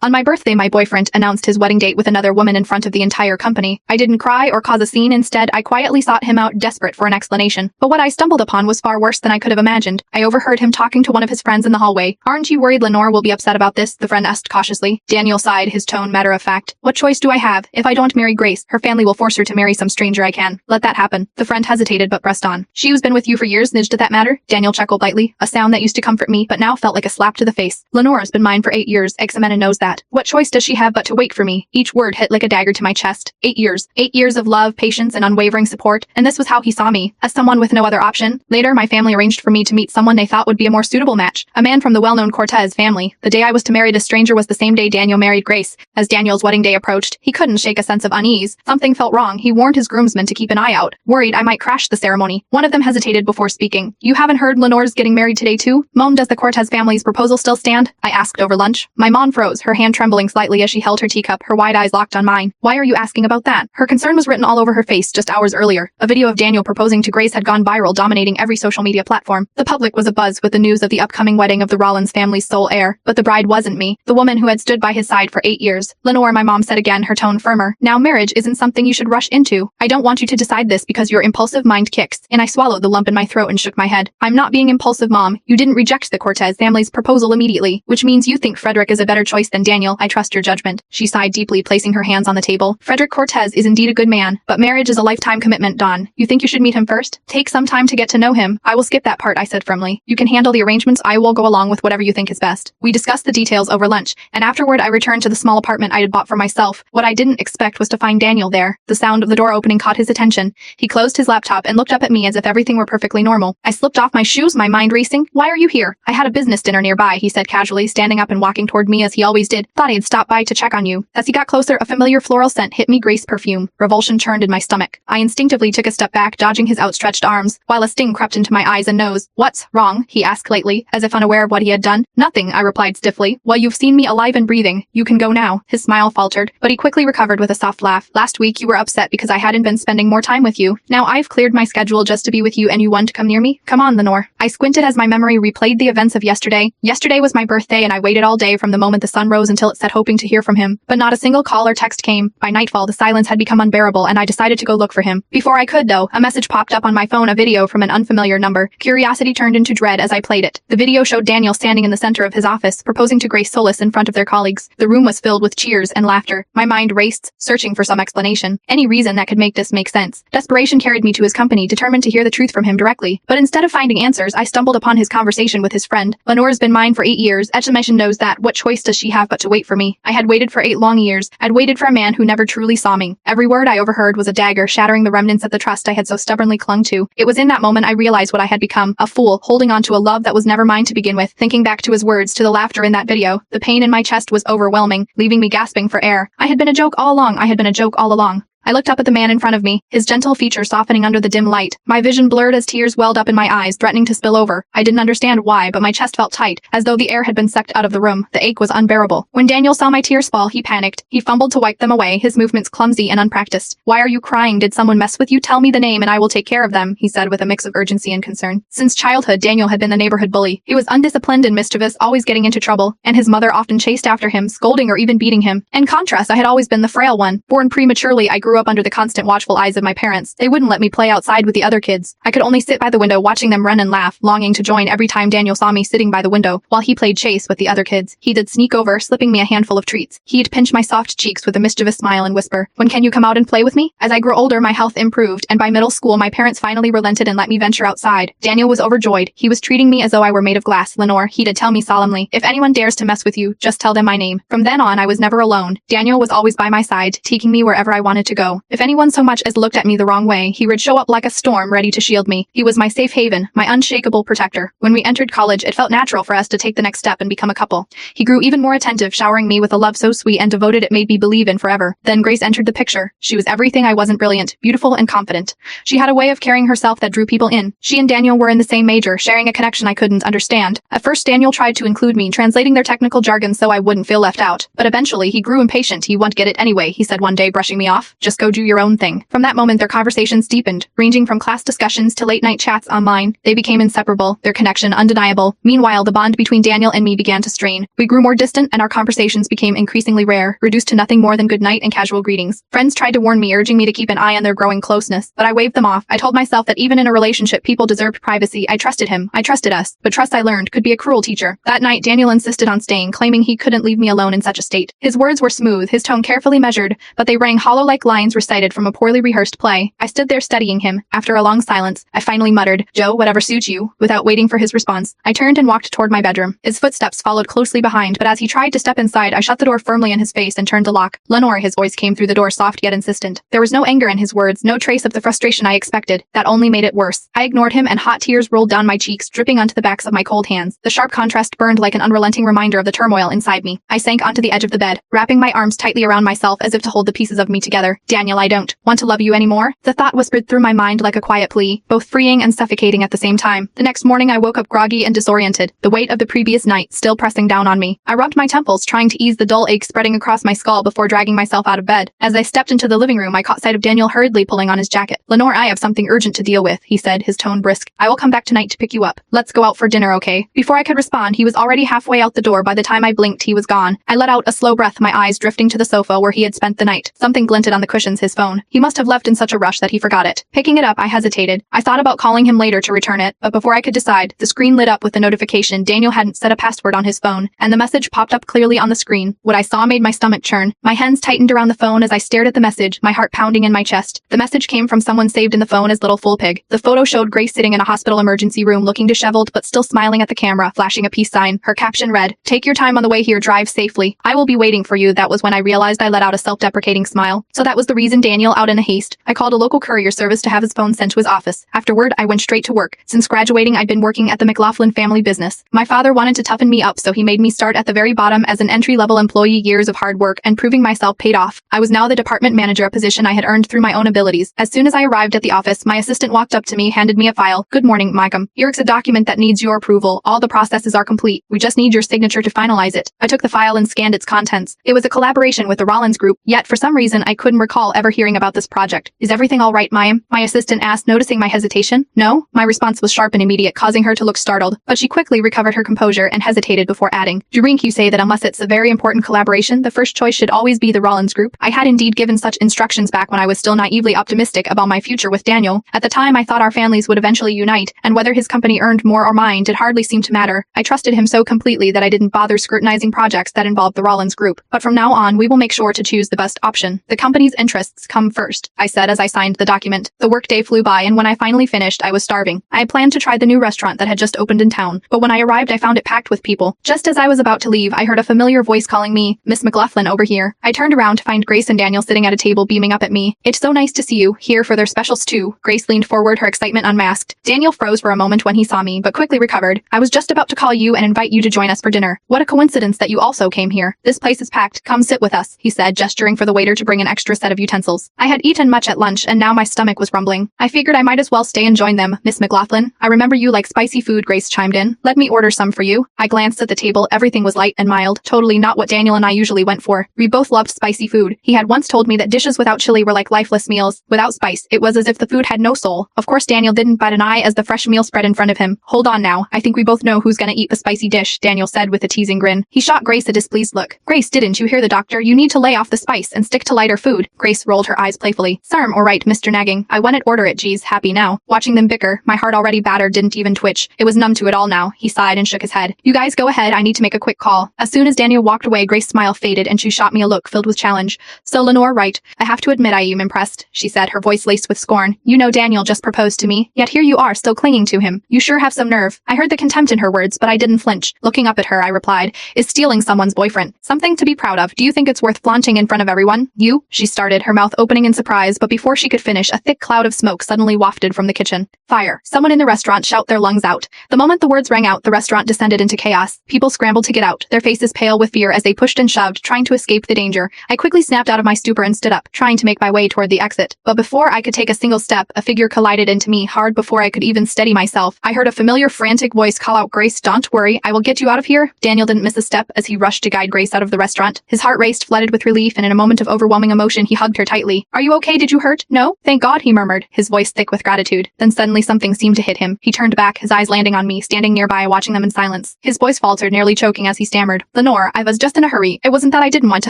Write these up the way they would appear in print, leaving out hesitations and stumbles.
On my birthday, my boyfriend announced his wedding date with another woman in front of the entire company. I didn't cry or cause a scene. Instead, I quietly sought him out, desperate for an explanation. But what I stumbled upon was far worse than I could have imagined. I overheard him talking to one of his friends in the hallway. "Aren't you worried Lenore will be upset about this?" the friend asked cautiously. Daniel sighed, his tone matter of fact. "What choice do I have? If I don't marry Grace, her family will force her to marry some stranger I can. Let that happen." The friend hesitated but pressed on. "She who's been with you for years, Nidge, did that matter?" Daniel chuckled lightly, a sound that used to comfort me but now felt like a slap to the face. "Lenore's been mine for 8 years, Examena knows that. What choice does she have but to wait for me?" Each word hit like a dagger to my chest. 8 years. 8 years of love, patience, and unwavering support, and this was how he saw me, as someone with no other option. Later, my family arranged for me to meet someone they thought would be a more suitable match, a man from the well-known Cortez family. The day I was to marry a stranger was the same day Daniel married Grace. As Daniel's wedding day approached, he couldn't shake a sense of unease. Something felt wrong. He warned his groomsmen to keep an eye out, worried I might crash the ceremony. One of them hesitated before speaking. "You haven't heard Lenore's getting married today too? Mom, does the Cortez family's proposal still stand?" I asked over lunch. My mom froze, her hand trembling slightly as she held her teacup, her wide eyes locked on mine. "Why are you asking about that?" Her concern was written all over her face just hours earlier. A video of Daniel proposing to Grace had gone viral, dominating every social media platform. The public was abuzz with the news of the upcoming wedding of the Rollins family's sole heir, but the bride wasn't me, the woman who had stood by his side for 8 years. "Lenore," my mom said again, her tone firmer. "Now marriage isn't something you should rush into. I don't want you to decide this because your impulsive mind kicks." And I swallowed the lump in my throat and shook my head. "I'm not being impulsive, Mom. You didn't reject the Cortez family's proposal immediately, which means you think Frederick is a better choice than Daniel. I trust your judgment." She sighed deeply, placing her hands on the table. "Frederick Cortez is indeed a good man, but marriage is a lifetime commitment, Dawn. You think you should meet him first? Take some time to get to know him." "I will skip that part," I said firmly. "You can handle the arrangements. I will go along with whatever you think is best." We discussed the details over lunch, and afterward I returned to the small apartment I had bought for myself. What I didn't expect was to find Daniel there. The sound of the door opening caught his attention. He closed his laptop and looked up at me as if everything were perfectly normal. I slipped off my shoes, my mind racing. "Why are you here?" "I had a business dinner nearby," he said casually, standing up and walking toward me as he always did. "Thought I'd stop by to check on you." As he got closer, a familiar floral scent hit me, Grace perfume. Revulsion churned in my stomach. I instinctively took a step back, dodging his outstretched arms, while a sting crept into my eyes and nose. "What's wrong?" he asked lightly, as if unaware of what he had done. "Nothing," I replied stiffly. "Well, you've seen me alive and breathing. You can go now." His smile faltered, but he quickly recovered with a soft laugh. "Last week you were upset because I hadn't been spending more time with you. Now I've cleared my schedule just to be with you and you want to come near me? Come on, Lenore." I squinted as my memory replayed the events of yesterday. Yesterday was my birthday and I waited all day from the moment the sun rose until it set, hoping to hear from him. But not a single call or text came. By nightfall, the silence had become unbearable and I decided to go look for him. Before I could, though, a message popped up on my phone, a video from an unfamiliar number. Curiosity turned into dread as I played it. The video showed Daniel standing in the center of his office, proposing to Grace Solis in front of their colleagues. The room was filled with cheers and laughter. My mind raced, searching for some explanation, any reason that could make this make sense. Desperation carried me to his company, determined to hear the truth from him directly. But instead of finding answers, I stumbled upon his conversation with his friend. "Lenore's been mine for 8 years. Examena knows that. What choice does she have but to wait for me?" I had waited for 8 long years. I'd waited for a man who never truly saw me. Every word I overheard was a dagger, shattering the remnants of the trust I had so stubbornly clung to. It was in that moment I realized what I had become, a fool, holding on to a love that was never mine to begin with. Thinking back to his words, to the laughter in that video, the pain in my chest was overwhelming, leaving me gasping for air. I had been a joke all along. I had been a joke all along. I looked up at the man in front of me, his gentle features softening under the dim light. My vision blurred as tears welled up in my eyes, threatening to spill over. I didn't understand why, but my chest felt tight, as though the air had been sucked out of the room. The ache was unbearable. When Daniel saw my tears fall, he panicked. He fumbled to wipe them away, his movements clumsy and unpracticed. "Why are you crying? Did someone mess with you? Tell me the name and I will take care of them," he said with a mix of urgency and concern. Since childhood, Daniel had been the neighborhood bully. He was undisciplined and mischievous, always getting into trouble, and his mother often chased after him, scolding or even beating him. In contrast, I had always been the frail one. Born prematurely, I grew up under the constant watchful eyes of my parents. They wouldn't let me play outside with the other kids. I could only sit by the window watching them run and laugh, longing to join every time Daniel saw me sitting by the window while he played chase with the other kids. He'd sneak over, slipping me a handful of treats. He'd pinch my soft cheeks with a mischievous smile and whisper, "When can you come out and play with me?" As I grew older, my health improved, and by middle school, my parents finally relented and let me venture outside. Daniel was overjoyed. He was treating me as though I were made of glass. "Lenore," he'd tell me solemnly, "if anyone dares to mess with you, just tell them my name." From then on, I was never alone. Daniel was always by my side, taking me wherever I wanted to go. If anyone so much as looked at me the wrong way, he would show up like a storm, ready to shield me. He was my safe haven, my unshakable protector. When we entered college, it felt natural for us to take the next step and become a couple. He grew even more attentive, showering me with a love so sweet and devoted it made me believe in forever. Then Grace entered the picture. She was everything I wasn't: brilliant, beautiful, and confident. She had a way of carrying herself that drew people in. She and Daniel were in the same major, sharing a connection I couldn't understand. At first, Daniel tried to include me, translating their technical jargon so I wouldn't feel left out. But eventually, he grew impatient. "He won't get it anyway," he said one day, brushing me off. "Just just go do your own thing. From that moment, their conversations deepened, ranging from class discussions to late-night chats online. They became inseparable, their connection undeniable. Meanwhile, the bond between Daniel and me began to strain. We grew more distant and our conversations became increasingly rare, reduced to nothing more than good night and casual greetings. Friends tried to warn me, urging me to keep an eye on their growing closeness, but I waved them off. I told myself that even in a relationship, people deserved privacy. I trusted him. I trusted us. But trust, I learned, could be a cruel teacher. That night, Daniel insisted on staying, claiming he couldn't leave me alone in such a state. His words were smooth, his tone carefully measured, but they rang hollow like lines recited from a poorly rehearsed play. I stood there studying him. After a long silence, I finally muttered, "Joe, whatever suits you." Without waiting for his response, I turned and walked toward my bedroom. His footsteps followed closely behind, but as he tried to step inside, I shut the door firmly in his face and turned the lock. "Lenore," his voice came through the door, soft yet insistent. There was no anger in his words, no trace of the frustration I expected. That only made it worse. I ignored him, and hot tears rolled down my cheeks, dripping onto the backs of my cold hands. The sharp contrast burned like an unrelenting reminder of the turmoil inside me. I sank onto the edge of the bed, wrapping my arms tightly around myself as if to hold the pieces of me together. "Daniel, I don't want to love you anymore." The thought whispered through my mind like a quiet plea, both freeing and suffocating at the same time. The next morning I woke up groggy and disoriented, the weight of the previous night still pressing down on me. I rubbed my temples, trying to ease the dull ache spreading across my skull before dragging myself out of bed. As I stepped into the living room, I caught sight of Daniel hurriedly pulling on his jacket. "Lenore, I have something urgent to deal with," he said, his tone brisk. "I will come back tonight to pick you up. Let's go out for dinner, okay?" Before I could respond, he was already halfway out the door. By the time I blinked, he was gone. I let out a slow breath, my eyes drifting to the sofa where he had spent the night. Something glinted on the cushions, his phone. He must have left in such a rush that he forgot it. Picking it up, I hesitated. I thought about calling him later to return it, but before I could decide, the screen lit up with the notification. Daniel hadn't set a password on his phone, and the message popped up clearly on the screen. What I saw made my stomach churn. My hands tightened around the phone as I stared at the message, my heart pounding in my chest. The message came from someone saved in the phone as Little Fool Pig. The photo showed Grace sitting in a hospital emergency room, looking disheveled but still smiling at the camera, flashing a peace sign. Her caption read, "Take your time on the way here, drive safely. I will be waiting for you." That was when I realized I let out a self-deprecating smile. So that was the reason Daniel out in a haste. I called a local courier service to have his phone sent to his office. Afterward, I went straight to work. Since graduating, I'd been working at the McLaughlin family business. My father wanted to toughen me up, so he made me start at the very bottom as an entry-level employee. Years of hard work and proving myself paid off. I was now the department manager, a position I had earned through my own abilities. As soon as I arrived at the office, my assistant walked up to me, handed me a file. "Good morning, Micah. Here's a document that needs your approval. All the processes are complete. We just need your signature to finalize it." I took the file and scanned its contents. It was a collaboration with the Rollins Group, yet for some reason I couldn't recall ever hearing about this project. "Is everything all right, Mayim?" my assistant asked, noticing my hesitation. "No?" My response was sharp and immediate, causing her to look startled, but she quickly recovered her composure and hesitated before adding, "Drink, you say that unless it's a very important collaboration, the first choice should always be the Rollins Group." I had indeed given such instructions back when I was still naively optimistic about my future with Daniel. At the time, I thought our families would eventually unite, and whether his company earned more or mine did hardly seem to matter. I trusted him so completely that I didn't bother scrutinizing projects that involved the Rollins Group. "But from now on, we will make sure to choose the best option. The company's interests come first," I said as I signed the document. The workday flew by, and when I finally finished, I was starving. I had planned to try the new restaurant that had just opened in town, but when I arrived, I found it packed with people. Just as I was about to leave, I heard a familiar voice calling me, "Miss McLaughlin, over here." I turned around to find Grace and Daniel sitting at a table beaming up at me. "It's so nice to see you, here for their special stew." Grace leaned forward, her excitement unmasked. Daniel froze for a moment when he saw me, but quickly recovered. "I was just about to call you and invite you to join us for dinner. What a coincidence that you also came here. This place is packed. Come sit with us," he said, gesturing for the waiter to bring an extra set of utensils. I had eaten much at lunch, and now my stomach was rumbling. I figured I might as well stay and join them. "Miss McLaughlin, I remember you like spicy food," Grace chimed in. "Let me order some for you." I glanced at the table. Everything was light and mild, totally not what Daniel and I usually went for. We both loved spicy food. He had once told me that dishes without chili were like lifeless meals. Without spice, it was as if the food had no soul. Of course, Daniel didn't bat an eye as the fresh meal spread in front of him. "Hold on now. I think we both know who's gonna eat the spicy dish," Daniel said with a teasing grin. He shot Grace a displeased look. "Grace, didn't you hear the doctor? You need to lay off the spice and stick to lighter food." Grace rolled her eyes playfully. "Sarm, all right, Mr. Nagging. I wouldn't order it, geez." Happy now. Watching them bicker, my heart already battered didn't even twitch. It was numb to it all now. He sighed and shook his head. "You guys go ahead, I need to make a quick call." As soon as Daniel walked away, Grace's smile faded and she shot me a look filled with challenge. "So Lenore, right? I have to admit I am impressed," she said, her voice laced with scorn. "You know Daniel just proposed to me, yet here you are still clinging to him. You sure have some nerve." I heard the contempt in her words, but I didn't flinch. Looking up at her, I replied, "Is stealing someone's boyfriend something to be proud of? Do you think it's worth flaunting in front of everyone?" "You?" she started, her mouth opening in surprise, but before she could finish, a thick cloud of smoke suddenly wafted from the kitchen. "Fire! Someone in the restaurant shout their lungs out." The moment the words rang out, the restaurant descended into chaos. People scrambled to get out, their faces pale with fear as they pushed and shoved, trying to escape the danger. I quickly snapped out of my stupor and stood up, trying to make my way toward the exit. But before I could take a single step, a figure collided into me hard before I could even steady myself. I heard a familiar, frantic voice call out, "Grace, don't worry, I will get you out of here." Daniel didn't miss a step as he rushed to guide Grace out of the restaurant. His heart raced, flooded with relief, and in a moment of overwhelming emotion, he hugged her tightly. Are you okay? Did you hurt? No? Thank God, he murmured, his voice thick with gratitude. Then suddenly something seemed to hit him. He turned back, his eyes landing on me, standing nearby, watching them in silence. His voice faltered, nearly choking as he stammered. Lenore, I was just in a hurry. It wasn't that I didn't want to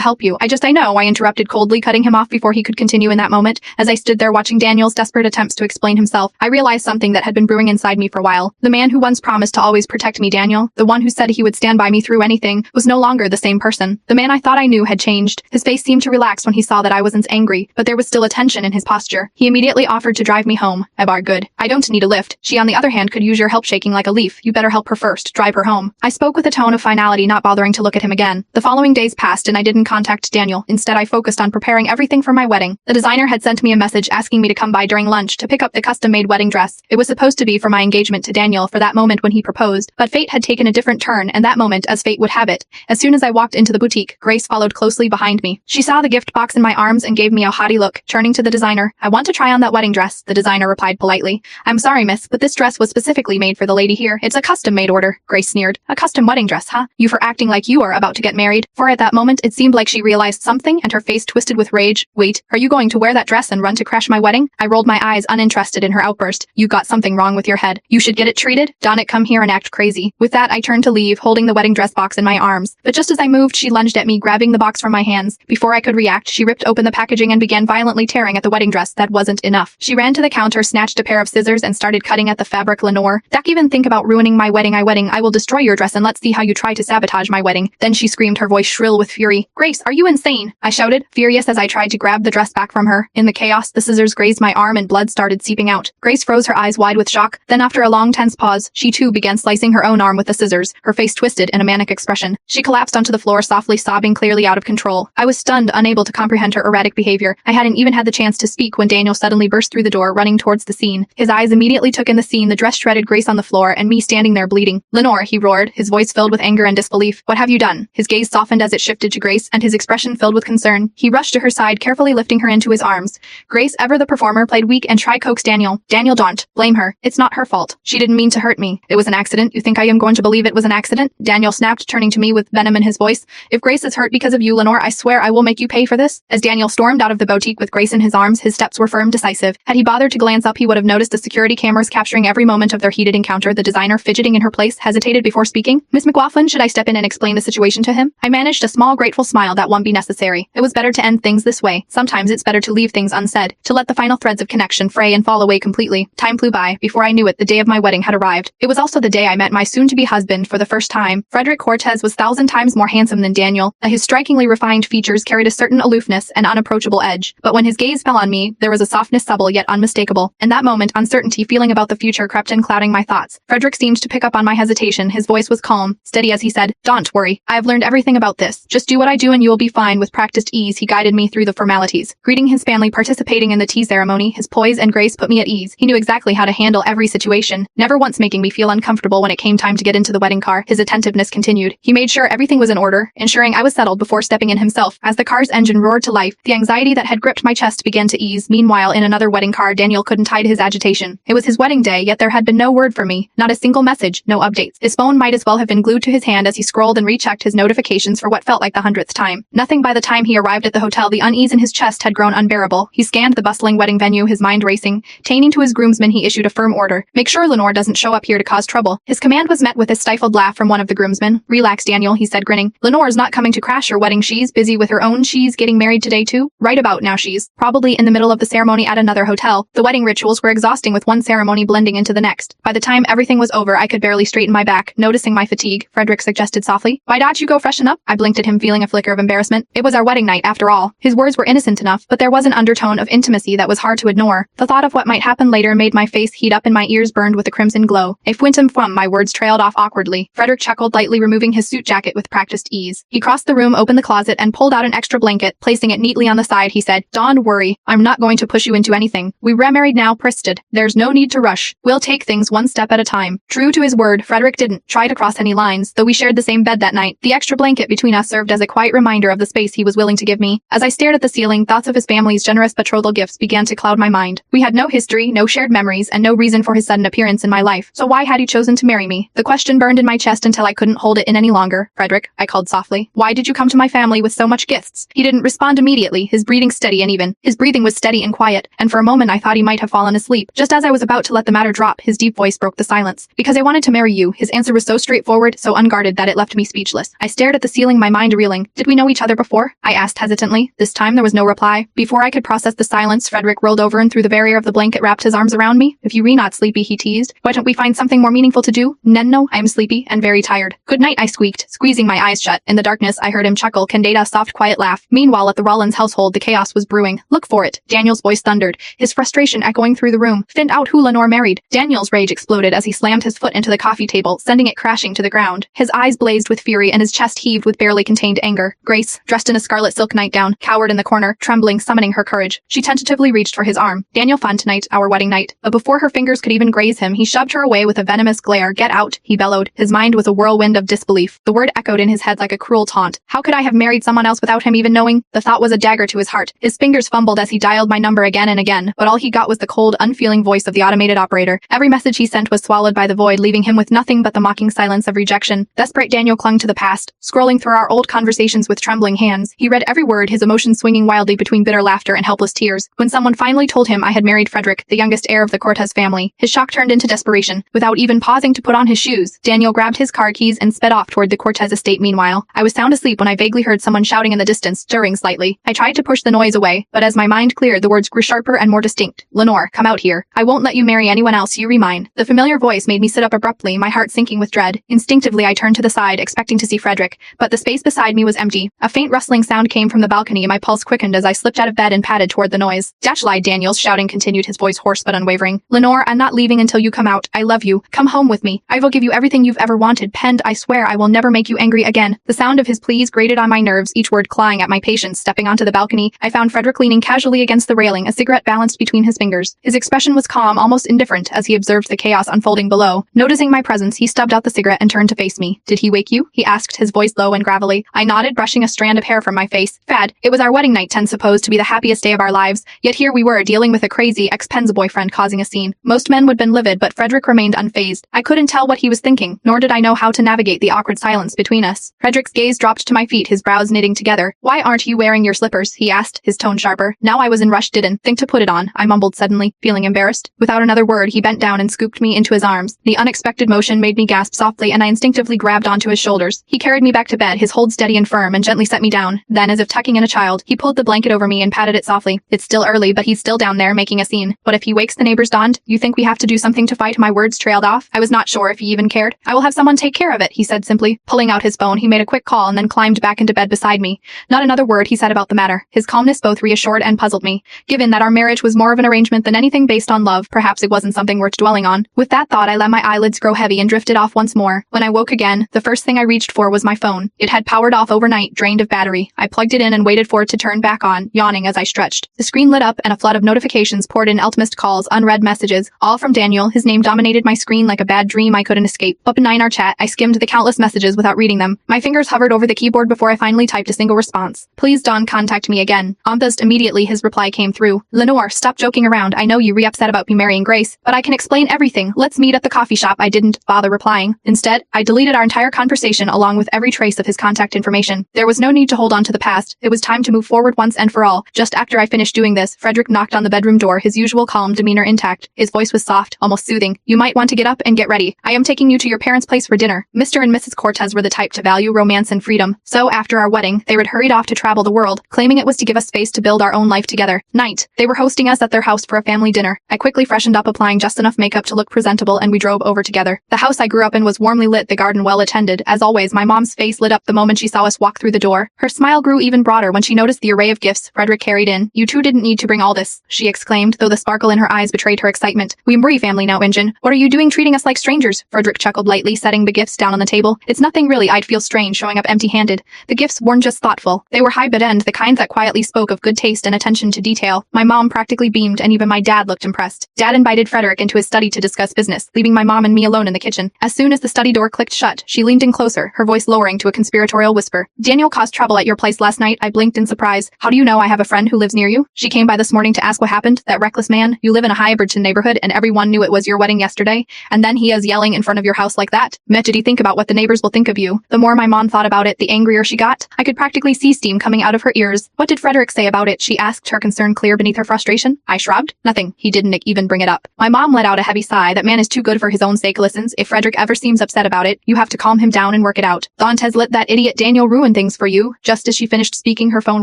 help you. I know, I interrupted coldly, cutting him off before he could continue. In that moment, as I stood there watching Daniel's desperate attempts to explain himself, I realized something that had been brewing inside me for a while. The man who once promised to always protect me, Daniel, the one who said he would stand by me through anything, was no longer the same person. The man I thought I knew had changed. His face seemed to relax when he saw that I wasn't angry, but there was still a tension in his posture. He immediately offered to drive me home. I barred. Good. I don't need a lift. She, on the other hand, could use your help. Shaking like a leaf. You better help her first. Drive her home. I spoke with a tone of finality, not bothering to look at him again. The following days passed and I didn't contact Daniel. Instead, I focused on preparing everything for my wedding. The designer had sent me a message asking me to come by during lunch to pick up the custom-made wedding dress. It was supposed to be for my engagement to Daniel for that moment when he proposed, but fate had taken a different turn, and that moment, as fate would have it, as soon as I walked into the boutique, Grace followed closely behind me. She saw the gift box in my arms and gave me a haughty look. Turning to the designer, I want to try on that wedding dress, the designer replied politely. I'm sorry, miss, but this dress was specifically made for the lady here. It's a custom-made order, Grace sneered. A custom wedding dress, huh? You for acting like you are about to get married. For at that moment, it seemed like she realized something and her face twisted with rage. Wait, are you going to wear that dress and run to crash my wedding? I rolled my eyes, uninterested in her outburst. You got something wrong with your head. You should get it treated. Don it, come here and act crazy. With that, I turned to leave, holding the wedding dress box in my arms. But just as I moved, she lunged at me, grabbing the box from my hands. Before I could react, she ripped open the packaging and began violently tearing at the wedding dress. That wasn't enough. She ran to the counter, snatched a pair of scissors, and started cutting at the fabric. Lenore, don't even think about ruining my wedding. I will destroy your dress and let's see how you try to sabotage my wedding. Then she screamed, her voice shrill with fury. Grace, are you insane? I shouted, furious as I tried to grab the dress back from her. In the chaos, the scissors grazed my arm and blood started seeping out. Grace froze, her eyes wide with shock. Then after a long tense pause, she too began slicing her own arm with the scissors, her face twisted in a manic expression. She collapsed onto the floor, softly sobbing, clearly out of control. I was stunned, unable to comprehend her erratic behavior. I hadn't even had the chance to speak when Daniel suddenly burst through the door, running towards the scene. His eyes immediately took in the scene, the dress shredded, Grace on the floor, and me standing there bleeding. Lenore, he roared, his voice filled with anger and disbelief. What have you done? His gaze softened as it shifted to Grace, and his expression filled with concern. He rushed to her side, carefully lifting her into his arms. Grace, ever the performer, played weak and tried coax Daniel. Daniel, don't blame her. It's not her fault. She didn't mean to hurt me. It was an accident. You think I am going to believe it was an accident? Daniel snapped, turning to me with venom in his voice. If Grace is hurt because of you, Lenore, I swear I will make you pay for this. As Daniel stormed out of the boutique with Grace in his arms, his steps were firm, decisive. Had he bothered to glance up, he would have noticed the security cameras capturing every moment of their heated encounter. The designer, fidgeting in her place, hesitated before speaking. Miss McLaughlin, should I step in and explain the situation to him? I managed a small, grateful smile. That won't be necessary. It was better to end things this way. Sometimes it's better to leave things unsaid, to let the final threads of connection fray and fall away completely. Time flew by. Before I knew it, the day of my wedding had arrived. It was also the day I met my soon-to-be husband for the first time. Frederick Cortez was 1,000 times more handsome than Daniel. His strikingly refined features carried a certain aloofness and unapproachable edge. But when his gaze fell on me, there was a softness subtle yet unmistakable. In that moment, uncertainty, feeling about the future, crept in, clouding my thoughts. Frederick seemed to pick up on my hesitation. His voice was calm, steady as he said, "Don't worry. I have learned everything about this. Just do what I do and you will be fine." With practiced ease, he guided me through the formalities. Greeting his family, participating in the tea ceremony, his poise and grace put me at ease. He knew exactly how to handle every situation, never once making me feel uncomfortable when it came time to get into the wedding car. His attentiveness continued. He made sure everything was in order, ensuring I was settled before stepping in himself. As the car's engine roared to life, the anxiety that had gripped my chest began to ease. Meanwhile, in another wedding car, Daniel couldn't hide his agitation. It was his wedding day, yet there had been no word for me, not a single message, no updates. His phone might as well have been glued to his hand as he scrolled and rechecked his notifications for what felt like the 100th time. Nothing. By the time he arrived at the hotel, the unease in his chest had grown unbearable. He scanned the bustling wedding venue, his mind racing. Turning to his groomsmen, he issued a firm order. Make sure Lenore doesn't show up here to cause trouble. His command was met with a stifled laugh from one of the groomsmen. Relax, Daniel, he said, grinning. Lenore's not coming to crash your wedding. She's busy with her own. She's getting married today too. Right about now she's probably in the middle of the ceremony at another hotel. The wedding rituals were exhausting, with one ceremony blending into the next. By the time everything was over, I could barely straighten my back. Noticing my fatigue, Frederick suggested softly, "Why don't you go freshen up?" I blinked at him, feeling a flicker of embarrassment. It was our wedding night after all. His words were innocent enough, but there was an undertone of intimacy that was hard to ignore. The thought of what might happen later made my face heat up and my ears burned with a crimson glow. A fwintum fwum, my words trailed off awkwardly. Frederick chuckled lightly, removing his suit jacket with practiced ease. He crossed the room, opened the closet, and pulled out an extra blanket. Placing it neatly on the side, he said, "Don't worry. I'm not going to push you into anything. We're married now, Pristed. There's no need to rush. We'll take things one step at a time." True to his word, Frederick didn't try to cross any lines, though we shared the same bed that night. The extra blanket between us served as a quiet reminder of the space he was willing to give me. As I stared at the ceiling, thoughts of his family's generous betrothal gifts began to cloud my mind. We had no history, no shared memories, and no reason for his sudden appearance in my life. So why had he chosen to marry me? The question burned in my chest until I couldn't hold it in any longer. "Frederick," I called softly, "why did you come to my family with so much gifts?" He didn't respond immediately. quietly, his breathing steady and even. His breathing was steady and quiet, and for a moment I thought he might have fallen asleep. Just as I was about to let the matter drop, his deep voice broke the silence. Because I wanted to marry you. His answer was so straightforward, so unguarded that it left me speechless. I stared at the ceiling, my mind reeling. Did we know each other before? I asked hesitantly. This time there was no reply. Before I could process the silence, Frederick rolled over and through the barrier of the blanket wrapped his arms around me. If you re not sleepy, he teased. Why don't we find something more meaningful to do? No, I am sleepy and very tired. Good night, I squeaked, squeezing my eyes shut. In the darkness, I heard him chuckle, Candida's soft, quiet laugh. Meanwhile, at the Rollins household, the chaos was brewing. Look for it. Daniel's voice thundered, his frustration echoing through the room. Find out who Lenore married. Daniel's rage exploded as he slammed his foot into the coffee table, sending it crashing to the ground. His eyes blazed with fury and his chest heaved with barely contained anger. Grace, dressed in a scarlet silk nightgown, cowered in the corner, trembling, summoning her courage. She tentatively reached for his arm. Daniel, fun tonight, our wedding night. But before her fingers could even graze him, he shoved her away with a venomous glare. Get out, he bellowed. His mind was a whirlwind of disbelief. The word echoed in his head like a cruel taunt. How could I have married someone else without him even knowing? The thought was a dagger to his heart. His fingers fumbled as he dialed my number again and again, but all he got was the cold, unfeeling voice of the automated operator. Every message he sent was swallowed by the void, leaving him with nothing but the mocking silence of rejection. Desperate, Daniel clung to the past, scrolling through our old conversations with trembling hands. He read every word, his emotions swinging wildly between bitter laughter and helpless tears. When someone finally told him I had married Frederick, the youngest heir of the Cortez family, his shock turned into desperation. Without even pausing to put on his shoes, Daniel grabbed his car keys and sped off toward the Cortez estate. Meanwhile, I was sound asleep when I vaguely heard someone shouting in the distance, stirring slightly. I tried to push the noise away, but as my mind cleared, the words grew sharper and more distinct. Lenore, come out here. I won't let you marry anyone else, you mine. The familiar voice made me sit up abruptly, my heart sinking with dread. Instinctively, I turned to the side, expecting to see Frederick, but the space beside me was empty. A faint rustling sound came from the balcony, my pulse quickened as I slipped out of bed and padded toward the noise. Lie, Daniel's shouting continued, his voice hoarse but unwavering. Lenore, I'm not leaving until you come out. I love you. Come home with me. I will give you everything you've ever wanted. Penned, I swear I will never make you angry again. The sound of his pleas grated on my nerves, each word clawing at my patience. Stepping onto the balcony, I found Frederick leaning casually against the railing, a cigarette balanced between his fingers. His expression was calm, almost indifferent, as he observed the chaos unfolding below. Noticing my presence, he stubbed out the cigarette and turned to face me. Did he wake you? He asked, his voice low and gravelly. I nodded, brushing a strand of hair from my face. Fad, it was our wedding night, 10 supposed to be the happiest day of our lives, yet here we were, dealing with a crazy ex-Penn's boyfriend causing a scene. Most men would have been livid, but Frederick remained unfazed. I couldn't tell what he was thinking, nor did I know how to navigate the awkward silence between us. Frederick's gaze dropped to my feet, his brows knitting together. Why aren't you wearing your slippers? He asked, his tone sharper. Now I was in rush, didn't think to put it on, I mumbled suddenly, feeling embarrassed. Without another word, he bent down and scooped me into his arms. The unexpected motion made me gasp softly, and I instinctively grabbed onto his shoulders. He carried me back to bed, his hold steady and firm, and gently set me down. Then, as if tucking in a child, he pulled the blanket over me and patted it softly. It's still early, but he's still down there making a scene. What if he wakes the neighbors? Dawned. You think we have to do something to fight? My words trailed off. I was not sure if he even cared. I will have someone take care of it, he said simply. Pulling out his phone, he made a quick call and then climbed back into bed beside me. Not another word he said about the matter. His calmness both reassured and puzzled me. Given that our marriage was more of an arrangement than anything based on love, perhaps it wasn't something worth dwelling on. With that thought, I let my eyelids grow heavy and drifted off once more. When I woke again, the first thing I reached for was my phone. It had powered off overnight, drained of battery. I plugged it in and waited for it to turn back on, yawning as I stretched. The screen lit up and a flood of notifications poured in, missed calls, unread messages, all from Daniel. His name dominated my screen like a bad dream I couldn't escape. Opening our chat, I skimmed the countless messages without reading them. My fingers hovered over the keyboard before I finally typed a single response. Please, Don, contact me again. Almost immediately his reply came through. Lenore, stop joking around. I know you re-upset about me marrying Grace, but I can explain everything. Let's meet at the coffee shop. I didn't bother replying. Instead, I deleted our entire conversation along with every trace of his contact information. There was no need to hold on to the past. It was time to move forward once and for all. Just after I finished doing this, Frederick knocked on the bedroom door, his usual calm demeanor intact. His voice was soft, almost soothing. You might want to get up and get ready. I am taking you to your parents' place for dinner. Mr. and Mrs. Cortez were the type to value romance and freedom. So after our wedding, they had hurried off to travel the world, claiming it was to give us space to build our own life together. Night. They were hosting us at their house for a family dinner. I quickly freshened up, applying just enough makeup to look presentable, and we drove over together. The house I grew up in was warmly lit, the garden well attended. As always, my mom's face lit up the moment she saw us walk through the door. Her smile grew even broader when she noticed the array of gifts Frederick carried in. You two didn't need to bring all this, she exclaimed, though the sparkle in her eyes betrayed her excitement. We Murray family now, Injun. What are you doing treating us like strangers? Frederick chuckled lightly, setting the gifts down on the table. It's nothing really. I'd feel strange showing up empty-handed. The gifts weren't just thoughtful. They were high-end, the kind that quietly spoke of good taste and attention to detail. My mom practically beamed, and even my dad looked impressed. Dad invited Frederick into his study to discuss business, leaving my mom and me alone in the kitchen. As soon as the study door clicked shut, she leaned in closer, her voice lowering to a conspiratorial whisper. Daniel caused trouble at your place last night. I blinked in surprise. How do you know? I have a friend who lives near you. She came by this morning to ask what happened. That reckless man. You live in a high-Berton neighborhood, and everyone knew it was your wedding yesterday, and then he is yelling in front of your house like that. Did he think about what the neighbors will think of you? The more my mom thought about it, the angrier she got. I could practically see steam coming out of her ears. Rollins. What did Frederick say about it? She asked, her concern clear beneath her frustration. I shrugged. Nothing. He didn't even bring it up. My mom let out a heavy sigh. That man is too good for his own sake. Listens, if Frederick ever seems upset about it, you have to calm him down and work it out. Dantes let that idiot Daniel ruin things for you. Just as she finished speaking, her phone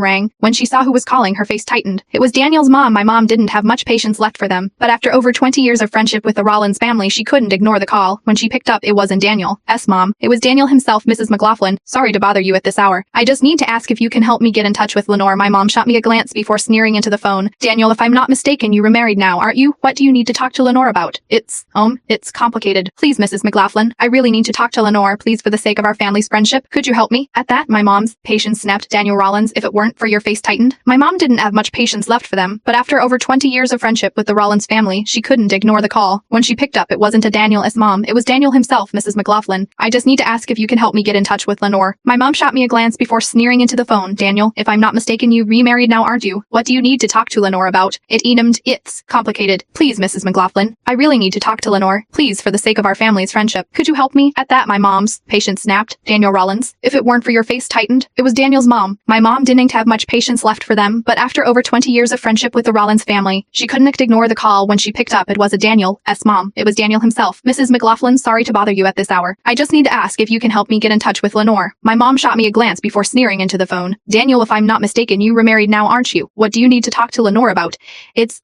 rang. When she saw who was calling, her face tightened. It was Daniel's mom. My mom didn't have much patience left for them, but after over 20 years of friendship with the Rollins family, she couldn't ignore the call. When she picked up, it wasn't Daniel's mom. It was Daniel himself. Mrs. McLaughlin, sorry to bother you at this hour. I just need to ask if you can help me get in touch with Lenore. My mom shot me a glance before sneering into the phone. Daniel, if I'm not mistaken, you remarried now, aren't you? What do you need to talk to Lenore about? It's complicated. Please, Mrs. McLaughlin, I really need to talk to Lenore, please, for the sake of our family's friendship. Could you help me? At that, my mom's patience snapped. Daniel Rollins, if it weren't for your face tightened. My mom didn't have much patience left for them, but after over 20 years of friendship with the Rollins family, she couldn't ignore the call. When she picked up, it wasn't a Daniel's mom. It was Daniel himself. Mrs. McLaughlin, I just need to ask if you can help me get in touch with Lenore. My mom shot me a glance before sneering into the phone. Daniel, if I'm not mistaken, you remarried now, aren't you? What do you need to talk to Lenore about? It's complicated. Please, Mrs. McLaughlin, I really need to talk to Lenore, please, for the sake of our family's friendship. Could you help me? At that, my mom's patience snapped. Daniel Rollins, if it weren't for your face tightened. It was Daniel's mom. My mom didn't have much patience left for them, but after over 20 years of friendship with the Rollins family, she couldn't ignore the call. When she picked up, it was a Daniel's mom. It was Daniel himself. Mrs. McLaughlin, sorry to bother you at this hour. I just need to ask if you can help me get in touch with Lenore. My mom shot me a glance before sneering into the phone. Daniel, if I'm not mistaken, you remarried now, aren't you? What do you need to talk to Lenore about? It's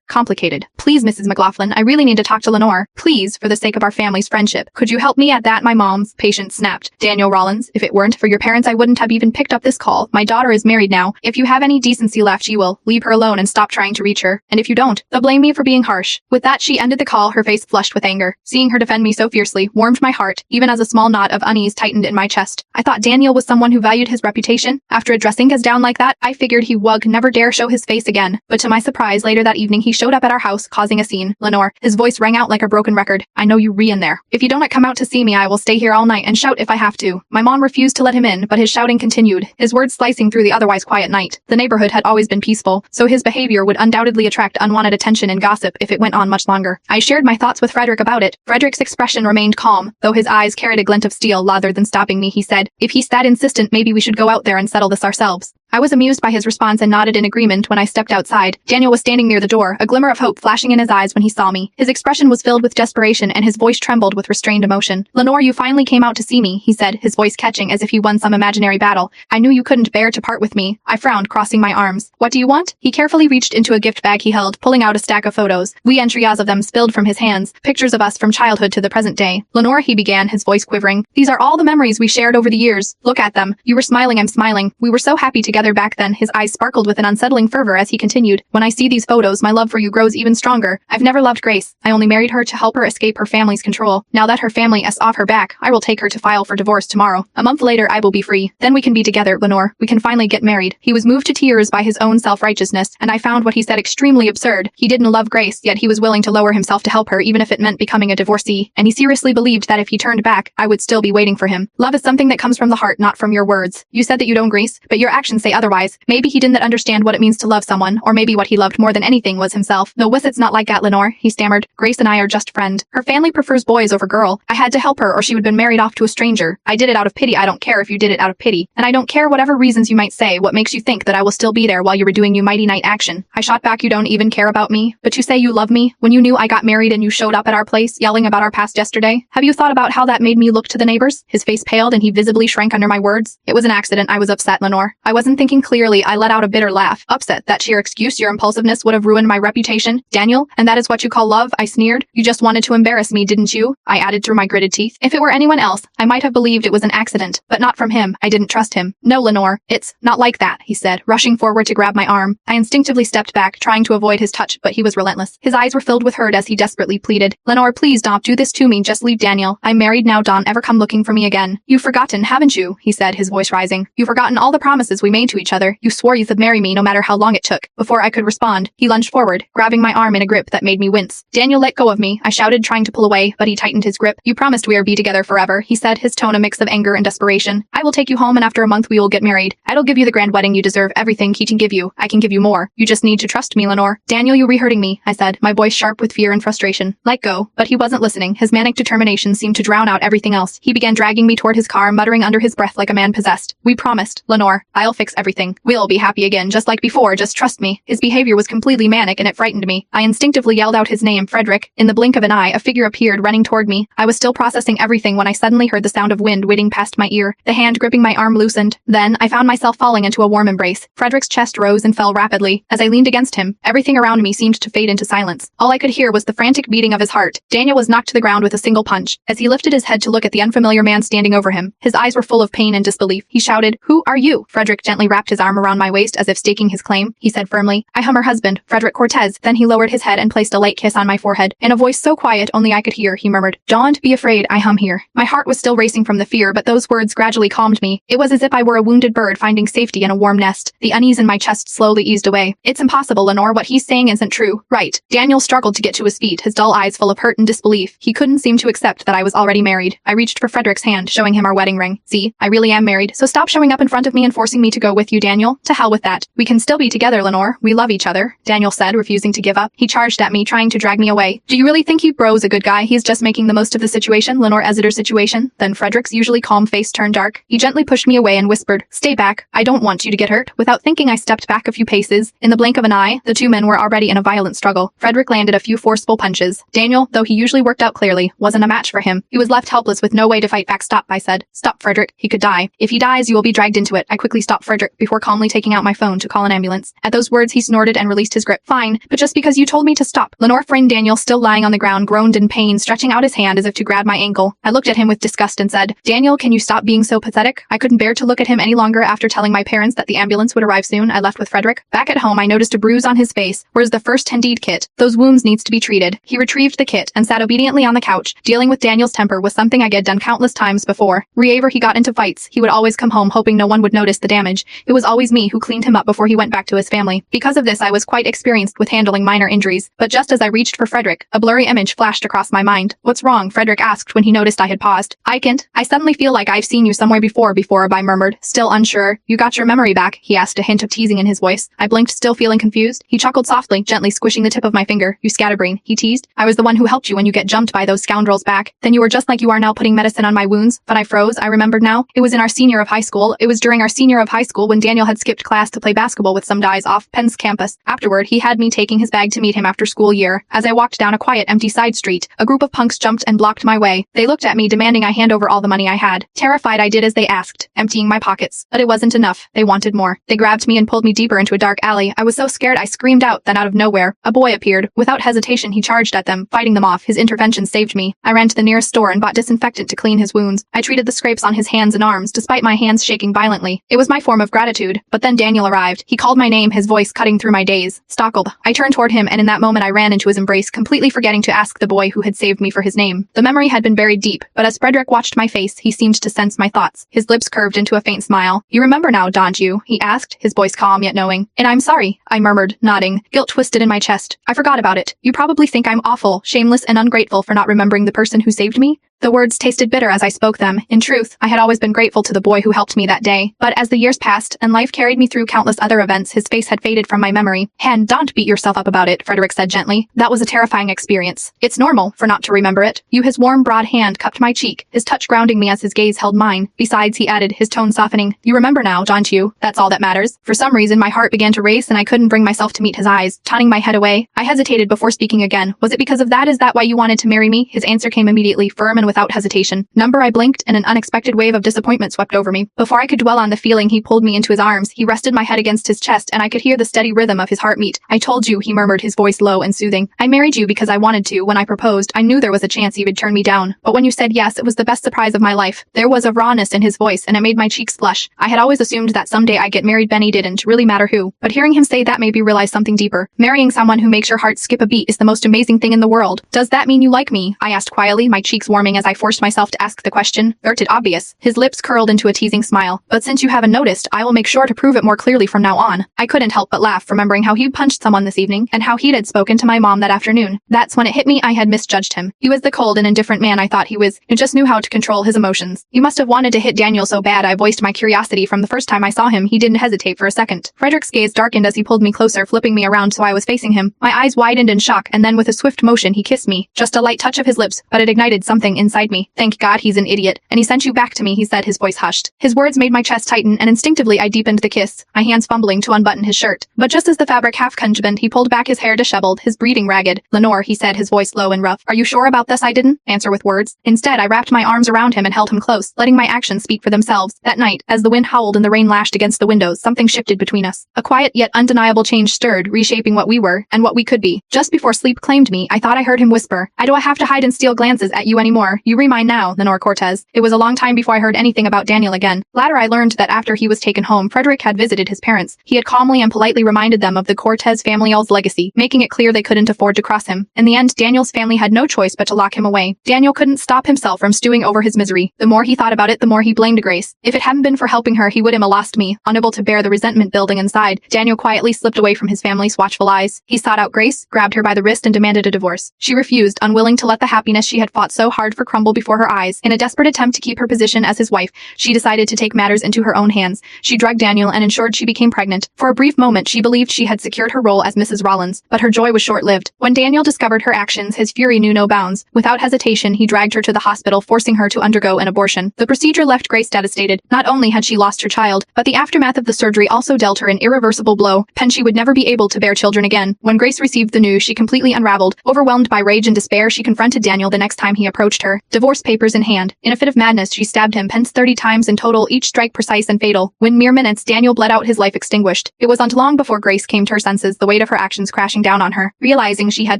complicated. Please, Mrs. McLaughlin, I really need to talk to Lenore, please, for the sake of our family's friendship. Could you help me? At that, my mom's patience snapped. Daniel Rollins, if it weren't for your parents, I wouldn't have even picked up this call. My daughter is married now. If you have any decency left, you will leave her alone and stop trying to reach her. And if you don't, they'll blame me for being harsh. With that, she ended the call, her face flushed with anger. Seeing her defend me so fiercely warmed my heart, even as a small knot of unease tightened in my chest. I thought Daniel was someone who valued his reputation. After addressing us down like that, I figured he would never dare show his face again. But to my surprise, later that evening, he showed up at our house, causing a scene. Lenore, his voice rang out like a broken record. I know you in there. If you don't come out to see me, I will stay here all night and shout if I have to. My mom refused to let him in, but his shouting continued, his words slicing through the otherwise quiet night. The neighborhood had always been peaceful, so his behavior would undoubtedly attract unwanted attention and gossip if it went on much longer. I shared my thoughts with Frederick about it. Frederick's expression remained calm, though his eyes carried a glint of steel. Rather than stopping me, he said, if he's that insistent, maybe we should go out there and settle this ourselves. I was amused by his response and nodded in agreement. When I stepped outside, Daniel was standing near the door, a glimmer of hope flashing in his eyes when he saw me. His expression was filled with desperation and his voice trembled with restrained emotion. Lenore, you finally came out to see me, he said, his voice catching as if he won some imaginary battle. I knew you couldn't bear to part with me. I frowned, crossing my arms. What do you want? He carefully reached into a gift bag he held, pulling out a stack of photos. Entries of them spilled from his hands, pictures of us from childhood to the present day. Lenore, he began, his voice quivering. These are all the memories we shared over the years. Look at them. You were smiling, I'm smiling. We were so happy together back then. His eyes sparkled with an unsettling fervor as he continued. When I see these photos, my love for you grows even stronger. I've never loved Grace. I only married her to help her escape her family's control. Now that her family is off her back, I will take her to file for divorce tomorrow. A month later, I will be free. Then we can be together, Lenore. We can finally get married. He was moved to tears by his own self-righteousness, and I found what he said extremely absurd. He didn't love Grace, yet he was willing to lower himself to help her, even if it meant becoming a divorcee. And he seriously believed that if he turned back, I would still be waiting for him. Love is something that comes from the heart, not from your words. You said that you don't, Grace, but your actions say otherwise. Maybe he didn't understand what it means to love someone, or maybe what he loved more than anything was himself. No, it's not like that, Lenore, he stammered. Grace and I are just friend. Her family prefers boys over girl. I had to help her or she would been married off to a stranger. I did it out of pity. I don't care if you did it out of pity. And I don't care whatever reasons you might say. What makes you think that I will still be there while you were doing your mighty night action? I shot back, you don't even care about me, but you say you love me when you knew I got married and you showed up at our place yelling about our past yesterday. Have you thought about how that made me look to the neighbors? His face paled and he visibly shrank under my words. It was an accident. I was upset, Lenore. I wasn't thinking clearly. I let out a bitter laugh. Upset? That sheer excuse, your impulsiveness would have ruined my reputation. Daniel, and that is what you call love? I sneered. You just wanted to embarrass me, didn't you? I added through my gritted teeth. If it were anyone else, I might have believed it was an accident, but not from him. I didn't trust him. No, Lenore, it's not like that, he said, rushing forward to grab my arm. I instinctively stepped back, trying to avoid his touch, but he was relentless. His eyes were filled with hurt as he desperately pleaded. Lenore, please don't do this to me. Just leave Daniel. I'm married now. Don't ever come looking for me again. You've forgotten, haven't you? He said, his voice rising. You've forgotten all the promises we made to each other. You swore you'd marry me no matter how long it took. Before I could respond, he lunged forward, grabbing my arm in a grip that made me wince. Daniel, let go of me, I shouted, trying to pull away, but he tightened his grip. You promised we'd be together forever, he said, his tone a mix of anger and desperation. I will take you home and after a month we will get married. I'll give you the grand wedding you deserve. Everything he can give you, I can give you more. You just need to trust me, Lenore. Daniel, you re-hurting me, I said, my voice sharp with fear and frustration. Let go. But he wasn't listening. His manic determination seemed to drown out everything else. He began dragging me toward his car, muttering under his breath like a man possessed. We promised, Lenore. I'll fix everything. We'll be happy again just like before, just trust me. His behavior was completely manic and it frightened me. I instinctively yelled out his name, Frederick. In the blink of an eye, a figure appeared running toward me. I was still processing everything when I suddenly heard the sound of wind whizzing past my ear. The hand gripping my arm loosened. Then, I found myself falling into a warm embrace. Frederick's chest rose and fell rapidly. As I leaned against him, everything around me seemed to fade into silence. All I could hear was the frantic beating of his heart. Daniel was knocked to the ground with a single punch. As he lifted his head to look at the unfamiliar man standing over him, his eyes were full of pain and disbelief. He shouted, "Who are you?" Frederick gently wrapped his arm around my waist as if staking his claim. He said firmly, "I am her husband, Frederick Cortez." Then he lowered his head and placed a light kiss on my forehead. In a voice so quiet only I could hear, he murmured, "Don't be afraid, I am here." My heart was still racing from the fear, but those words gradually calmed me. It was as if I were a wounded bird finding safety in a warm nest. The unease in my chest slowly eased away. "It's impossible, Lenore. What he's saying isn't true." "Right." Daniel struggled to get to his feet, his dull eyes full of hurt and disbelief. He couldn't seem to accept that I was already married. I reached for Frederick's hand, showing him our wedding ring. "See, I really am married, so stop showing up in front of me and forcing me to go with you, Daniel. To hell with that. We can still be together, Lenore. We love each other," Daniel said, refusing to give up. He charged at me, trying to drag me away. "Do you really think he bro's a good guy? He's just making the most of the situation, Lenore Exeter's situation." Then Frederick's usually calm face turned dark. He gently pushed me away and whispered, "Stay back. I don't want you to get hurt." Without thinking, I stepped back a few paces. In the blink of an eye, the two men were already in a violent struggle. Frederick landed a few forceful punches. Daniel, though he usually worked out clearly, wasn't a match for him. He was left helpless with no way to fight back. "Stop," I said. "Stop, Frederick. He could die. If he dies, you will be dragged into it." I quickly stopped Frederick before calmly taking out my phone to call an ambulance. At those words, he snorted and released his grip. "Fine, but just because you told me to stop." Lenore friend Daniel, still lying on the ground, groaned in pain, stretching out his hand as if to grab my ankle. I looked at him with disgust and said, "Daniel, can you stop being so pathetic?" I couldn't bear to look at him any longer. After telling my parents that the ambulance would arrive soon, I left with Frederick. Back at home, I noticed a bruise on his face. "Where's the first aid kit? Those wounds needs to be treated." He retrieved the kit and sat obediently on the couch. Dealing with Daniel's temper was something I had done countless times before. Wherever he got into fights, he would always come home hoping no one would notice the damage. It was always me who cleaned him up before he went back to his family. Because of this, I was quite experienced with handling minor injuries. But just as I reached for Frederick, a blurry image flashed across my mind. "What's wrong?" Frederick asked when he noticed I had paused. "I can't. I suddenly feel like I've seen you somewhere before," I murmured, still unsure. "You got your memory back?" he asked, a hint of teasing in his voice. I blinked, still feeling confused. He chuckled softly, gently squishing the tip of my finger. "You scatterbrain," he teased. "I was the one who helped you when you get jumped by those scoundrels back. Then you were just like you are now, putting medicine on my wounds." But I froze. I remembered now. It was during our senior of high school when Daniel had skipped class to play basketball with some guys off Penn's campus. Afterward, he had me taking his bag to meet him after school year. As I walked down a quiet, empty side street, a group of punks jumped and blocked my way. They looked at me, demanding I hand over all the money I had. Terrified, I did as they asked, emptying my pockets. But it wasn't enough. They wanted more. They grabbed me and pulled me deeper into a dark alley. I was so scared I screamed out. Then out of nowhere, a boy appeared. Without hesitation, he charged at them, fighting them off. His intervention saved me. I ran to the nearest store and bought disinfectant to clean his wounds. I treated the scrapes on his hands and arms, despite my hands shaking violently. It was my form of gratitude. But then Daniel arrived. He called my name, his voice cutting through my daze. Stockled. I turned toward him, and in that moment I ran into his embrace, completely forgetting to ask the boy who had saved me for his name. The memory had been buried deep, but as Frederick watched my face, he seemed to sense my thoughts. His lips curved into a faint smile. "You remember now, don't you?" he asked, his voice calm yet knowing. "And I'm sorry," I murmured, nodding. Guilt twisted in my chest. "I forgot about it. You probably think I'm awful, shameless, and ungrateful for not remembering the person who saved me." The words tasted bitter as I spoke them. In truth, I had always been grateful to the boy who helped me that day. But as the years passed, and life carried me through countless other events, his face had faded from my memory. "And don't beat yourself up about it," Frederick said gently. "That was a terrifying experience. It's normal for not to remember it." His warm, broad hand cupped my cheek, his touch grounding me as his gaze held mine. "Besides," he added, his tone softening, "you remember now, don't you? That's all that matters." For some reason, my heart began to race and I couldn't bring myself to meet his eyes, turning my head away. I hesitated before speaking again. "Was it because of that? Is that why you wanted to marry me?" His answer came immediately, firm and without hesitation. "Number," I blinked, and an unexpected wave of disappointment swept over me. Before I could dwell on the feeling, he pulled me into his arms. He rested my head against his chest, and I could hear the steady rhythm of his heartbeat. "I told you," he murmured, his voice low and soothing. "I married you because I wanted to. When I proposed, I knew there was a chance you would turn me down. But when you said yes, it was the best surprise of my life." There was a rawness in his voice, and it made my cheeks flush. I had always assumed that someday I'd get married. Benny didn't really matter who. But hearing him say that made me realize something deeper. Marrying someone who makes your heart skip a beat is the most amazing thing in the world. "Does that mean you like me?" I asked quietly, my cheeks warming as I forced myself to ask the question. "It obvious." His lips curled into a teasing smile. "But since you haven't noticed, I will make sure to prove it more clearly from now on." I couldn't help but laugh, remembering how he'd punched someone this evening, and how he'd spoken to my mom that afternoon. That's when it hit me I had misjudged him. He was the cold and indifferent man I thought he was, who just knew how to control his emotions. "You must have wanted to hit Daniel so bad." I voiced my curiosity. From the first time I saw him, he didn't hesitate for a second. Frederick's gaze darkened as he pulled me closer, flipping me around so I was facing him. My eyes widened in shock, and then with a swift motion he kissed me. Just a light touch of his lips, but it ignited something inside inside me. Thank God he's an idiot. And he sent you back to me, he said, his voice hushed. His words made my chest tighten, and instinctively I deepened the kiss, my hands fumbling to unbutton his shirt. But just as the fabric half congealed, he pulled back his hair disheveled, his breathing ragged. Lenore, he said, his voice low and rough. Are you sure about this? I didn't answer with words. Instead, I wrapped my arms around him and held him close, letting my actions speak for themselves. That night, as the wind howled and the rain lashed against the windows, something shifted between us. A quiet yet undeniable change stirred, reshaping what we were and what we could be. Just before sleep claimed me, I thought I heard him whisper, I don't have to hide and steal glances at you anymore. You re mine now, Lenore Cortez. It was a long time before I heard anything about Daniel again. Later I learned that after he was taken home, Frederick had visited his parents. He had calmly and politely reminded them of the Cortez family's legacy, making it clear they couldn't afford to cross him. In the end, Daniel's family had no choice but to lock him away. Daniel couldn't stop himself from stewing over his misery. The more he thought about it, the more he blamed Grace. If it hadn't been for helping her, he would have lost me. Unable to bear the resentment building inside, Daniel quietly slipped away from his family's watchful eyes. He sought out Grace, grabbed her by the wrist, and demanded a divorce. She refused, unwilling to let the happiness she had fought so hard for crumble before her eyes. In a desperate attempt to keep her position as his wife, she decided to take matters into her own hands. She drugged Daniel and ensured she became pregnant. For a brief moment, she believed she had secured her role as Mrs. Rollins, but her joy was short-lived. When Daniel discovered her actions, his fury knew no bounds. Without hesitation, he dragged her to the hospital, forcing her to undergo an abortion. The procedure left Grace devastated. Not only had she lost her child, but the aftermath of the surgery also dealt her an irreversible blow. She would never be able to bear children again. When Grace received the news, she completely unraveled. Overwhelmed by rage and despair, she confronted Daniel the next time he approached her, divorce papers in hand. In a fit of madness, she stabbed him 30 times in total, each strike precise and fatal. When mere minutes, Daniel bled out, his life extinguished. It was not long before Grace came to her senses, the weight of her actions crashing down on her. Realizing she had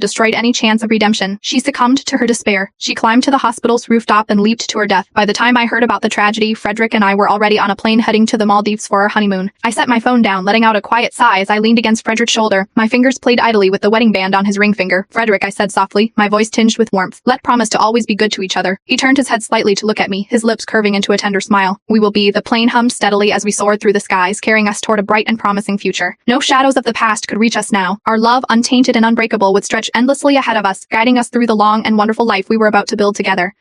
destroyed any chance of redemption, she succumbed to her despair. She climbed to the hospital's rooftop and leaped to her death. By the time I heard about the tragedy, Frederick and I were already on a plane heading to the Maldives for our honeymoon. I set my phone down, letting out a quiet sigh as I leaned against Frederick's shoulder. My fingers played idly with the wedding band on his ring finger. Frederick, I said softly, my voice tinged with warmth. Let's promise to always be good to each other. He turned his head slightly to look at me, his lips curving into a tender smile. We will be. The plane hummed steadily as we soared through the skies, carrying us toward a bright and promising future. No shadows of the past could reach us now. Our love, untainted and unbreakable, would stretch endlessly ahead of us, guiding us through the long and wonderful life we were about to build together.